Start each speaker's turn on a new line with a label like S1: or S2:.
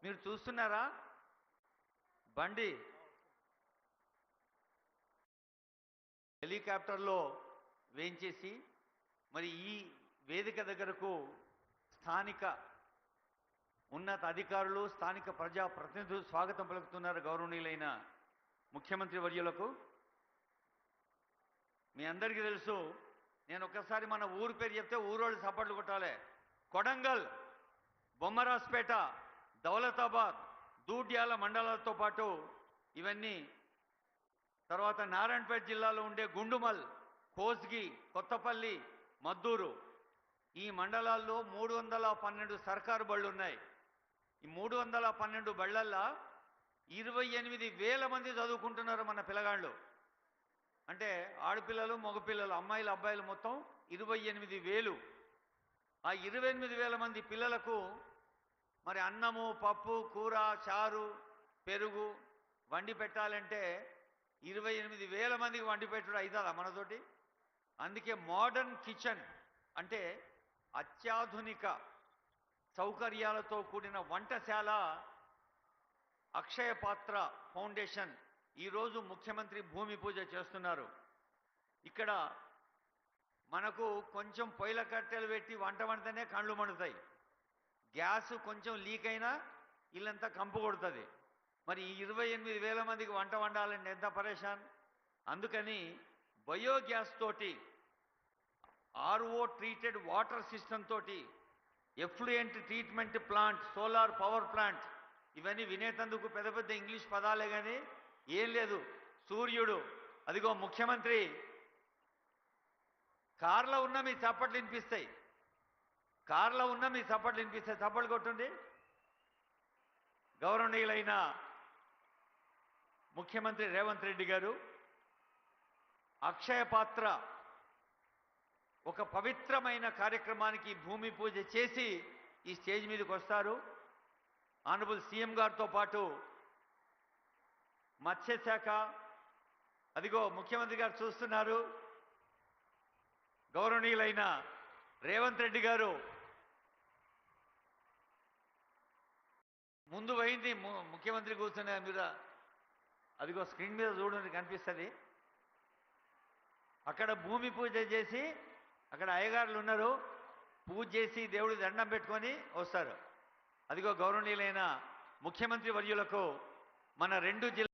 S1: మీరు చూస్తున్నారా బండి హెలికాప్టర్లో వేయించేసి మరి ఈ వేదిక దగ్గరకు స్థానిక ఉన్నత అధికారులు స్థానిక ప్రజా ప్రతినిధులు స్వాగతం పలుకుతున్నారు. గౌరవనీయులైన ముఖ్యమంత్రి వర్యులకు. మీ అందరికీ తెలుసు, నేను ఒక్కసారి మన ఊరు పేరు చెప్తే ఊరోళ్ళు సపోర్ట్లు కొట్టాలి. కొడంగల్, బొమ్మరాజ్పేట, దౌలతాబాద్, దూడ్యాల మండలాలతో పాటు ఇవన్నీ, తర్వాత నారాయణపేట జిల్లాలో ఉండే గుండుమల్, కోస్గి, కొత్తపల్లి, మద్దూరు, ఈ మండలాల్లో 312 సర్కారు బళ్ళు ఉన్నాయి. ఈ 312 బళ్ళల్లో 28,000 మంది చదువుకుంటున్నారు మన పిల్లగాళ్ళు. అంటే ఆడపిల్లలు మగపిల్లలు అమ్మాయిలు అబ్బాయిలు మొత్తం 28,000. ఆ 28,000 మంది పిల్లలకు మరి అన్నము పప్పు కూర చారు పెరుగు వండి పెట్టాలంటే 28,000 మందికి వండి పెట్టుడు అవుతుందా మనతోటి? అందుకే మోడర్న్ కిచెన్ అంటే అత్యాధునిక సౌకర్యాలతో కూడిన వంటశాల అక్షయ పాత్ర ఫౌండేషన్ ఈరోజు ముఖ్యమంత్రి భూమి పూజ చేస్తున్నారు. ఇక్కడ మనకు కొంచెం పొయ్యిల కట్టెలు పెట్టి వంట వండితేనే కళ్ళు మండుతాయి. గ్యాస్ కొంచెం లీక్ అయినా ఇల్లంతా కంపు కొడుతుంది. మరి 28,000 మందికి వంట వండాలంటే ఎంత పరేషాన్. అందుకని బయోగ్యాస్ తోటి, ఆర్ఓ ట్రీటెడ్ వాటర్ సిస్టమ్ తోటి, effluent treatment plant, solar power plant, ఇవన్నీ వినేటందుకు పెద్ద పెద్ద ఇంగ్లీష్ పదాలే కానీ ఏం లేదు. సూర్యుడు, అదిగో ముఖ్యమంత్రి కార్లో ఉన్న మీ చప్పట్లు వినిపిస్తాయి. కార్లో ఉన్న మీ చప్పట్లు వినిపిస్తాయి. చప్పట్లు కొట్టుండి. గౌరవనీయులైన ముఖ్యమంత్రి రేవంత్ రెడ్డి గారు అక్షయ పాత్ర ఒక పవిత్రమైన కార్యక్రమానికి భూమి పూజ చేసి ఈ స్టేజ్ మీదకి వస్తారు. ఆనరబుల్ సీఎం గారితో పాటు మత్స్యశాఖ, అదిగో ముఖ్యమంత్రి గారు చూస్తున్నారు. గౌరవనీయులైన రేవంత్ రెడ్డి గారు ముందు పోయింది. ముఖ్యమంత్రి కూర్చునే మీరు అదిగో స్క్రీన్ మీద చూడండి, కనిపిస్తుంది. అక్కడ భూమి పూజ చేసి అక్కడ అయ్యగారులు ఉన్నారు, పూజ చేసి దేవుడి దండం పెట్టుకొని వస్తారు. అదిగో గౌరవనీయులైన ముఖ్యమంత్రి వర్యులకు మన 2 జిల్లా